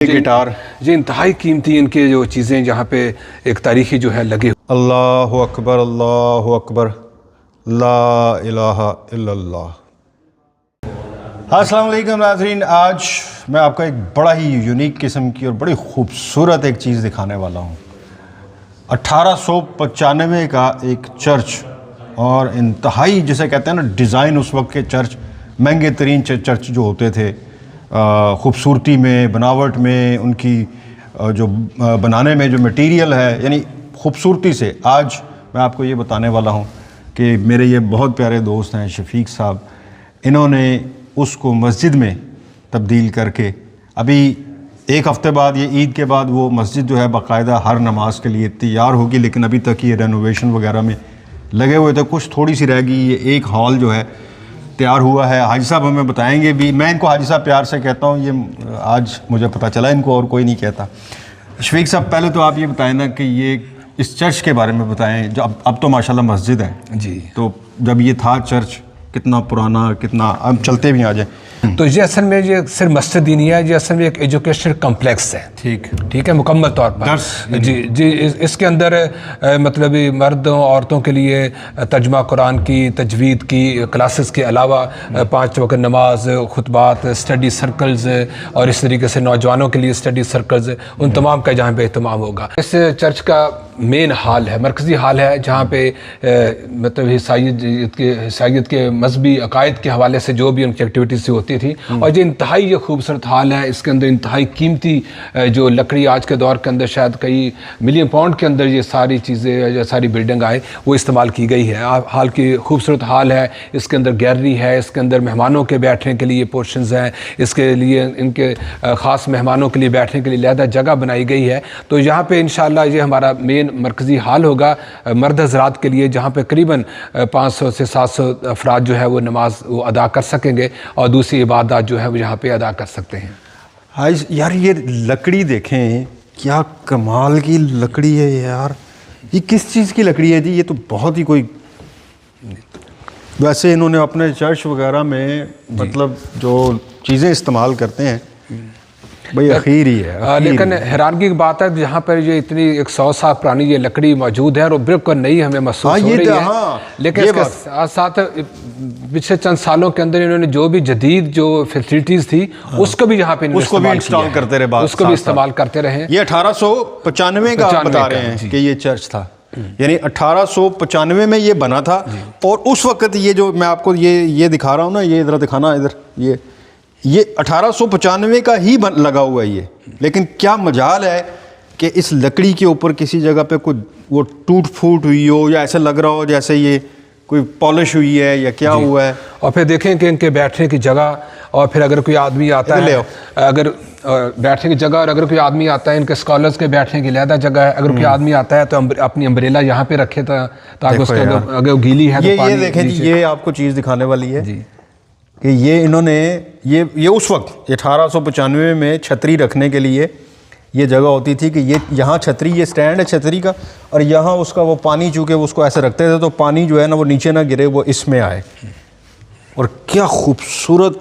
Guitar जी इंतहाई कीमती इनके जो चीज़ें जहाँ पे एक तारीखी जो है लगे। अल्लाहु अकबर ला इलाहा इल्लल्लाह। अस्सलाम वालेकुम नाज़रीन, आज मैं आपको एक बड़ा ही यूनिक किस्म की और बड़ी खूबसूरत एक चीज़ दिखाने वाला हूँ। 1895 का एक चर्च, और इंतहाई जिसे कहते हैं ना डिज़ाइन, उस वक्त के चर्च महंगे तरीन चर्च जो होते थे, ख़ूबसूरती में, बनावट में, उनकी जो बनाने में जो मटेरियल है, यानी ख़ूबसूरती से। आज मैं आपको ये बताने वाला हूँ कि मेरे ये बहुत प्यारे दोस्त हैं शफीक साहब, इन्होंने उसको मस्जिद में तब्दील करके, अभी एक हफ़्ते बाद, ये ईद के बाद, वो मस्जिद जो है बाकायदा हर नमाज के लिए तैयार होगी। लेकिन अभी तक ये रेनोवेशन वगैरह में लगे हुए थे, कुछ थोड़ी सी रह गई। ये एक हॉल जो है तैयार हुआ है। हाजी साहब हमें बताएंगे भी, मैं इनको हाजी साहब प्यार से कहता हूँ, ये आज मुझे पता चला इनको और कोई नहीं कहता। शफीक साहब, पहले तो आप ये बताएं ना कि ये इस चर्च के बारे में बताएं, जो अब तो माशाल्लाह मस्जिद है जी, तो जब ये था चर्च कितना पुराना, कितना, अब चलते भी आ जाए। तो ये असल में ये सिर्फ मस्जिद ही नहीं है, ये असल में एक एजुकेशनल कम्प्लेक्स है। ठीक है, मुकम्मल तौर पर जी इसके अंदर मतलब मर्दों औरतों के लिए तर्जुमा कुरान की, तजवीद की क्लासेस के अलावा 5 वक्त नमाज, खुतबात, स्टडी सर्कल्स, और इस तरीके से नौजवानों के लिए स्टडी सर्कल्स, उन तमाम का जहाँ पे एहतमाम होगा। इस चर्च का मेन हाल है, मरकज़ी हाल है, जहाँ पे मतलब ईसाईयत के मजहबी अकायद के हवाले से जो भी उनकी एक्टिविटीज़ होती थी, और ये इंतहाई ये खूबसूरत हाल है। इसके अंदर इंतहाई कीमती जो लकड़ी आज के दौर के अंदर शायद कई मिलियन पाउंड के अंदर ये सारी चीज़ें, जो सारी बिल्डिंग आए, वो इस्तेमाल की गई है। हाल की खूबसूरत हाल है। इसके अंदर गैलरी है, इसके अंदर मेहमानों के बैठने के लिए पोर्शंस हैं, इसके लिए इनके ख़ास मेहमानों के लिए बैठने के लिए अलहदा जगह बनाई गई है। तो यहाँ पे इंशाअल्लाह ये हमारा मेन मरकज़ी हाल होगा मर्द हज़रात के लिए, जहाँ पे करीबन 500 से 700 अफराद जो है वो नमाज वो अदा कर सकेंगे, और दूसरी इबादत जो है वो यहाँ पे अदा कर सकते हैं। हाँ यार, ये लकड़ी देखें, क्या कमाल की लकड़ी है यार। ये किस चीज़ की लकड़ी है जी? ये तो बहुत ही कोई, वैसे इन्होंने अपने चर्च वगैरह में मतलब जो चीज़ें इस्तेमाल करते हैं भाई अखीर ही है। लेकिन हैरानगी की बात है, जहाँ पर ये इतनी 100 साल पुरानी ये लकड़ी मौजूद है और बिल्कुल नई हमें महसूस हो रही है। लेकिन इसके साथ पिछले चंद सालों के अंदर इन्होंने जो भी जदीद जो फैसिलिटीज़ थी, उसको भी यहाँ पे इंस्टॉल करते रहे, उसको भी इस्तेमाल करते रहे। ये 1895 का बता रहे हैं कि ये चर्च था, यानी 1895 में ये बना था। और उस वक्त ये जो मैं आपको ये दिखा रहा हूँ ना, ये इधर दिखाना, इधर ये 1895 का ही लगा हुआ है ये। लेकिन क्या मजाल है कि इस लकड़ी के ऊपर किसी जगह पे कोई वो टूट फूट हुई हो, या ऐसा लग रहा हो जैसे ये कोई पॉलिश हुई है या क्या हुआ है। और फिर देखें कि इनके बैठने की जगह, और फिर अगर कोई आदमी आता है, अगर बैठने की जगह, और अगर कोई आदमी आता है, इनके स्कॉलर्स के बैठने की अलहदा जगह है। अगर कोई आदमी आता है तो अपनी अम्ब्रेला यहाँ पे रखे ताकि उसके अगर गीली है तो ये देखें जी, ये आपको चीज़ दिखाने वाली है जी कि ये इन्होंने ये उस वक्त 1895 में छतरी रखने के लिए ये जगह होती थी कि ये यहाँ छतरी, ये स्टैंड है छतरी का, और यहाँ उसका वो पानी, चूँकि उसको ऐसे रखते थे तो पानी जो है ना वो नीचे ना गिरे, वो इसमें आए। और क्या खूबसूरत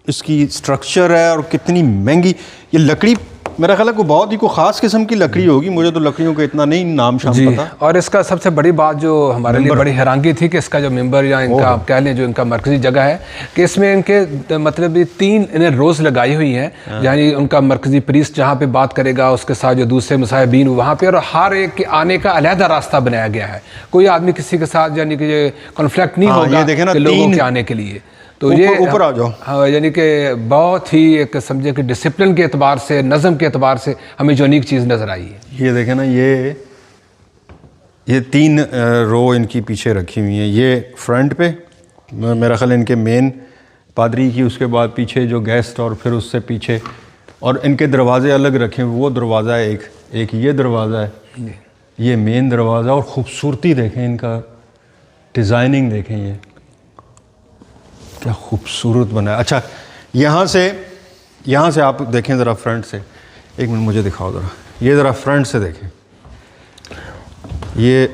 इसकी स्ट्रक्चर है, और कितनी महंगी ये लकड़ी। मेरा ख्याल है कोई बहुत ही कोई ख़ास किस्म की लकड़ी होगी, मुझे तो लकड़ियों का इतना नहीं नाम शाम पता। और इसका सबसे बड़ी बात जो हमारे लिए बड़ी हैरानगी थी कि इसका जो मेंबर, या इनका आप कह लें जो इनका मरकज़ी जगह है, कि इसमें इनके मतलब 3 इन्हें रोज़ लगाई हुई हैं, यानी उनका मरकज़ी प्रीस्ट जहाँ पे बात करेगा, उसके साथ जो दूसरे मुसाहिबीन वहाँ पे, और हर एक के आने का अलहदा रास्ता बनाया गया है। कोई आदमी किसी के साथ यानी कि कॉन्फ्लिक्ट नहीं होगा लोगों के आने के लिए। तो ये ऊपर आ जाओ, हाँ, यानी कि बहुत ही एक समझे कि डिसिप्लिन के एतबार से, नज़म के एतबार से हमें जो यूनिक चीज़ नज़र आई है। ये देखें ना, ये 3 रो इनकी पीछे रखी हुई हैं। ये फ्रंट पे मेरा ख्याल इनके मेन पादरी की, उसके बाद पीछे जो गेस्ट, और फिर उससे पीछे, और इनके दरवाजे अलग रखे हुए। वो दरवाज़ा है एक ये दरवाज़ा है, ये मेन दरवाज़ा। और ख़ूबसूरती देखें, इनका डिज़ाइनिंग देखें, ये क्या खूबसूरत बना है। अच्छा, यहाँ से आप देखें ज़रा फ्रंट से, एक मिनट मुझे दिखाओ ज़रा, ये ज़रा फ्रंट से देखें ये,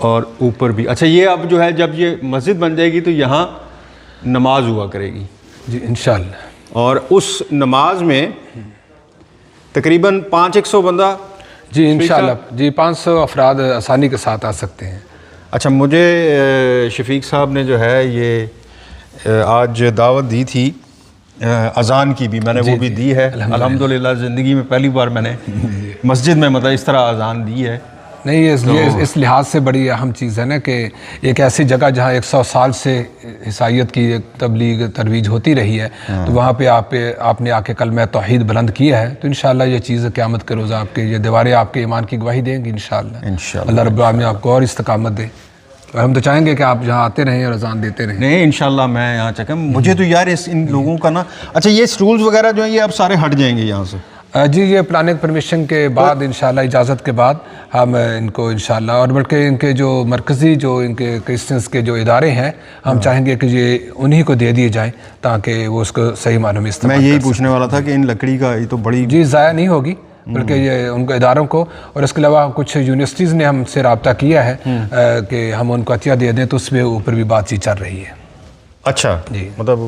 और ऊपर भी। अच्छा, ये अब जो है जब ये मस्जिद बन जाएगी तो यहाँ नमाज हुआ करेगी जी इंशाअल्लाह। और उस नमाज में तकरीबन 500 बंदा। जी इंशाल्लाह जी 500 अफराद आसानी के साथ आ सकते हैं। अच्छा, मुझे शफीक साहब ने जो है ये आज दावत दी थी अज़ान की भी, मैंने वो भी दी है अल्हम्दुलिल्लाह। ज़िंदगी में पहली बार मैंने मस्जिद में मतलब इस तरह अज़ान दी है। नहीं, ये इस लिहाज से बड़ी अहम चीज़ है ना कि एक ऐसी जगह जहाँ 100 साल से ईसाइयत की तबलीग तरवीज होती रही है, तो वहाँ पे आपने आके कलमा तौहीद बुलंद किया है, तो इंशाअल्लाह ये चीज़ क़यामत के रोज़ आपके ये दीवारें आपके ईमान की गवाही देंगी इंशाअल्लाह। अल्लाह रब्बुल आलमीन आपको और इस्तकामत दे। और हम तो चाहेंगे कि आप यहाँ आते रहें और अज़ान देते रहें। नहीं इंशाअल्लाह मैं यहाँ चक्कर। मुझे तो यार इन लोगों का ना, अच्छा ये स्टूल्स वगैरह जो है ये अब सारे हट जाएंगे यहाँ से? जी ये प्लानिंग परमिशन के बाद इंशाल्लाह इजाज़त के बाद हम इनको इंशाल्लाह, और बल्कि इनके जो मरकज़ी जो इनके क्रिश्चियंस के जो इदारे हैं हम चाहेंगे कि ये उन्हीं को दे दिए जाएं ताकि वो उसको सही मानों में इस्तेमाल। मैं यही पूछने वाला था कि इन लकड़ी का ये तो बड़ी जी ज़ाया नहीं होगी, बल्कि ये उनको इदारों को, और इसके अलावा कुछ यूनिवर्सिटीज़ ने हमसे रब्ता किया है कि हम उनको अतिया दे दें, तो उसमें ऊपर भी बातचीत चल रही है। अच्छा जी, मतलब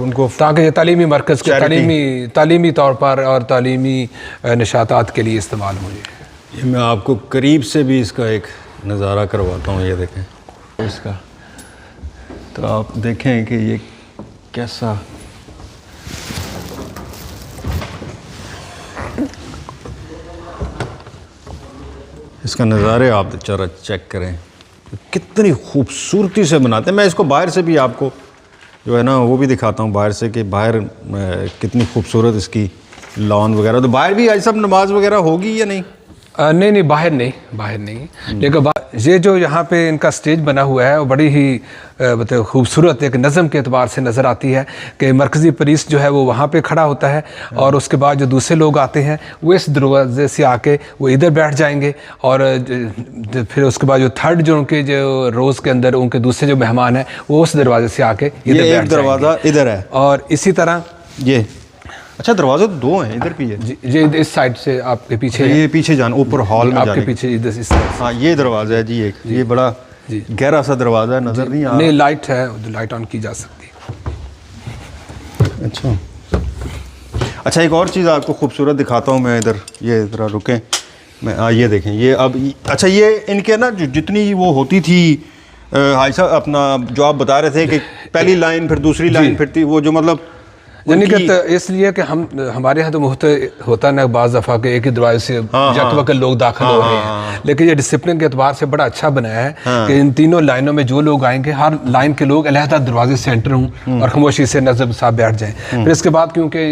उनको ताकि ये तालीमी मरकज़ के तालीमी तौर पर और तालीमी नशातात के लिए इस्तेमाल हो जाए। ये मैं आपको करीब से भी इसका एक नज़ारा करवाता हूँ। ये देखें इसका, तो आप देखें कि ये कैसा इसका नज़ारे आप जरा चेक करें, कितनी खूबसूरती से बनाते हैं। मैं इसको बाहर से भी आपको जो है ना वो भी दिखाता हूँ बाहर से कि बाहर कितनी खूबसूरत इसकी लॉन वगैरह। तो बाहर भी आज सब नमाज वगैरह होगी या नहीं? नहीं बाहर नहीं, लेकिन ये जो यहाँ पे इनका स्टेज बना हुआ है वो बड़ी ही मतलब खूबसूरत एक नज़म के अतबार से नज़र आती है कि मरकज़ी प्रीस्ट जो है वो वहाँ पे खड़ा होता है और उसके बाद जो दूसरे लोग आते हैं वो इस दरवाजे से आके वो इधर बैठ जाएंगे, और फिर उसके बाद जो थर्ड जो उनके जो रोज़ के अंदर उनके दूसरे जो मेहमान हैं वो उस दरवाजे से आके इधर बैठ जाएंगे। दरवाज़ा इधर है और इसी तरह ये, अच्छा दरवाजे तो दो हैं, इधर भी है जी इस साइड से आपके पीछे, ये पीछे जाना ऊपर हॉल में आपके पीछे इधर इस साइड। हाँ ये दरवाज़ा है जी, एक ये बड़ा गहरा सा दरवाज़ा है, नज़र नहीं आ रहा। नहीं लाइट है, लाइट ऑन की जा सकती है। अच्छा एक और चीज़ आपको खूबसूरत दिखाता हूँ मैं इधर, ये ज़रा रुकें मैं ये देखें ये अब अच्छा ये इनके ना जो जितनी वो होती थी हाई साहब अपना जो आप बता रहे थे कि पहली लाइन फिर दूसरी लाइन फिर थी, वो जो मतलब यानी कि इसलिए कि हमारे यहाँ तो मुफ्त होता है ना बाज़ दफ़ा के एक ही दरवाजे से जाते वक्त लोग दाखिल हो रहे हैं, लेकिन ये डिसिप्लिन के एतबार से बड़ा अच्छा बनाया है कि इन तीनों लाइनों में जो लोग आएंगे हर लाइन के लोग अलहदा दरवाजे से एंटर हों और खामोशी से नज़र साहब बैठ जाएँ। फिर इसके बाद क्योंकि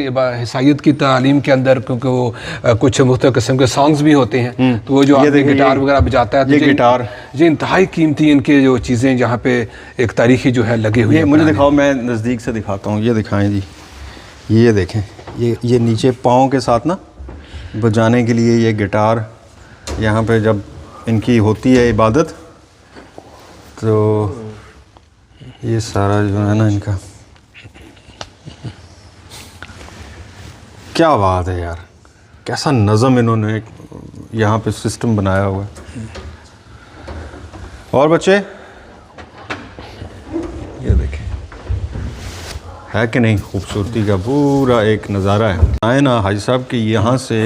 ईसाइयत की तालीम के अंदर क्योंकि वो कुछ मुख्तलिफ किस्म के सॉन्ग्स भी होते हैं, तो वो जो आदमी गिटार वगैरह बजाता है, ये गिटार ये इंतहाई कीमती इनके जो चीज़ें जहाँ पे एक तारीखी जो है लगी हुई है। मुझे दिखाओ, मैं नज़दीक से दिखाता हूँ, ये दिखाएँ जी, ये देखें ये नीचे पाँव के साथ ना बजाने के लिए ये गिटार यहाँ पे जब इनकी होती है इबादत, तो ये सारा जो है ना इनका, क्या बात है यार, कैसा नज़म इन्होंने यहाँ पे सिस्टम बनाया हुआ है। और बच्चे ये देखें है कि नहीं, खूबसूरती का पूरा एक नज़ारा है। आए ना हाजी साहब कि यहाँ से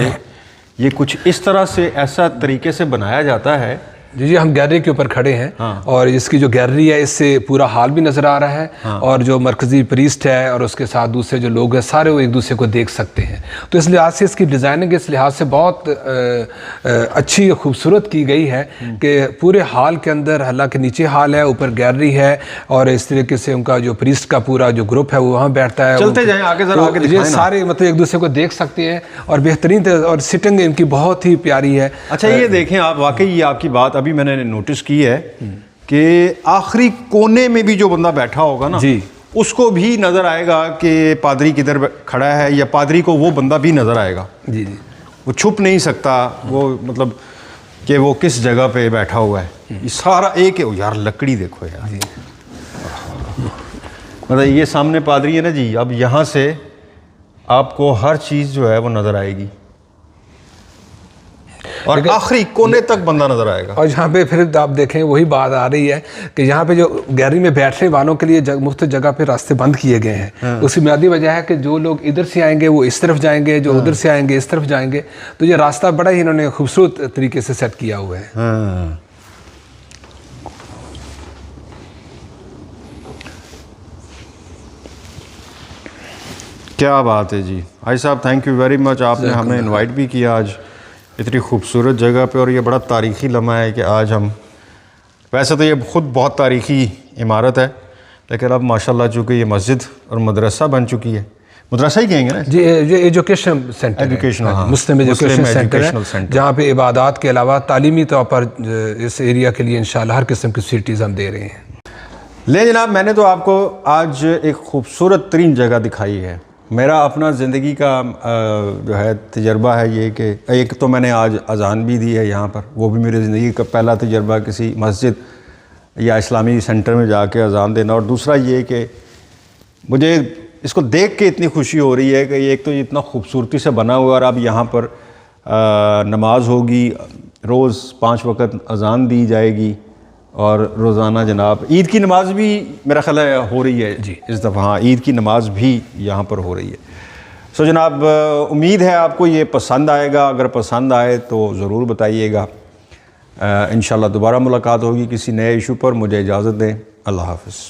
ये कुछ इस तरह से ऐसा तरीके से बनाया जाता है। जी हम गैलरी के ऊपर खड़े हैं और इसकी जो गैलरी है इससे पूरा हाल भी नज़र आ रहा है और जो मरकज़ी प्रीस्ट है और उसके साथ दूसरे जो लोग हैं सारे वो एक दूसरे को देख सकते हैं। तो इस लिहाज से इसकी डिज़ाइनिंग इस लिहाज से बहुत अच्छी खूबसूरत की गई है कि पूरे हाल के अंदर, हालांकि नीचे हाल है ऊपर गैलरी है और इस तरीके से उनका जो प्रीस्ट का पूरा जो ग्रुप है वो वहाँ बैठता है। चलते जाएं आगे ज़रा, आगे ये सारे मतलब एक दूसरे को देख सकते हैं और बेहतरीन और सिटिंग इनकी बहुत ही प्यारी है। अच्छा ये देखें आप, वाकई ये आपकी बात अभी मैंने नोटिस की है कि आखिरी कोने में भी जो बंदा बैठा होगा ना जी उसको भी नजर आएगा कि पादरी किधर खड़ा है, या पादरी को वो बंदा भी नजर आएगा। जी जी वो छुप नहीं सकता, वो मतलब कि वो किस जगह पे बैठा हुआ है। ये सारा एक है यार, लकड़ी देखो यार, मतलब ये सामने पादरी है ना जी, अब यहाँ से आपको हर चीज़ जो है वो नज़र आएगी। और आखिरी कोने तक बंदा नज़र आएगा। और यहाँ पे फिर आप देखें वही बात आ रही है कि यहाँ पे जो गैलरी में बैठने वालों के लिए मुफ्त जगह पे रास्ते बंद किए गए हैं। उसकी बुनियादी वजह है कि जो लोग इधर से आएंगे वो इस तरफ जाएंगे, जो उधर से आएंगे इस तरफ जाएंगे। तो ये रास्ता बड़ा ही इन्होंने खूबसूरत तरीके से सेट किया हुआ है। हाँ। क्या बात है जी भाई साहब, थैंक यू वेरी मच। आपने हमें इनवाइट भी किया आज इतनी खूबसूरत जगह पे, और ये बड़ा तारीख़ी लम्हा है कि आज हम, वैसे तो ये ख़ुद बहुत तारीख़ी इमारत है, लेकिन अब माशाल्लाह चूँकि ये मस्जिद और मदरसा बन चुकी है, मदरसा ही कहेंगे ना जी, ये एजुकेशन सेंटर, एजुकेशनल, हाँ, मुस्लिम एजुकेशन सेंटर है, जहाँ पे इबादत के अलावा तालीमी तौर पर इस एरिया के लिए इंशाल्लाह हर किस्म की फैसिलिटीज़ हम दे रहे हैं। ले जनाब, मैंने तो आपको आज एक खूबसूरत तरीन जगह दिखाई है। मेरा अपना ज़िंदगी का जो है तजर्बा है ये कि एक तो मैंने आज अज़ान भी दी है यहाँ पर, वो भी मेरी ज़िंदगी का पहला तजर्बा किसी मस्जिद या इस्लामी सेंटर में जाके अज़ान देना, और दूसरा ये कि मुझे इसको देख के इतनी खुशी हो रही है कि एक तो ये इतना खूबसूरती से बना हुआ, और अब यहाँ पर नमाज होगी, रोज़ 5 वक़्त अज़ान दी जाएगी, और रोज़ाना जनाब ईद की नमाज भी मेरा ख्याल है हो रही है जी इस दफ़ा। हाँ, ईद की नमाज भी यहाँ पर हो रही है। सो जनाब, उम्मीद है आपको ये पसंद आएगा। अगर पसंद आए तो ज़रूर बताइएगा। इंशाल्लाह दोबारा मुलाकात होगी किसी नए इशू पर। मुझे इजाज़त दें। अल्लाह हाफ़िज़।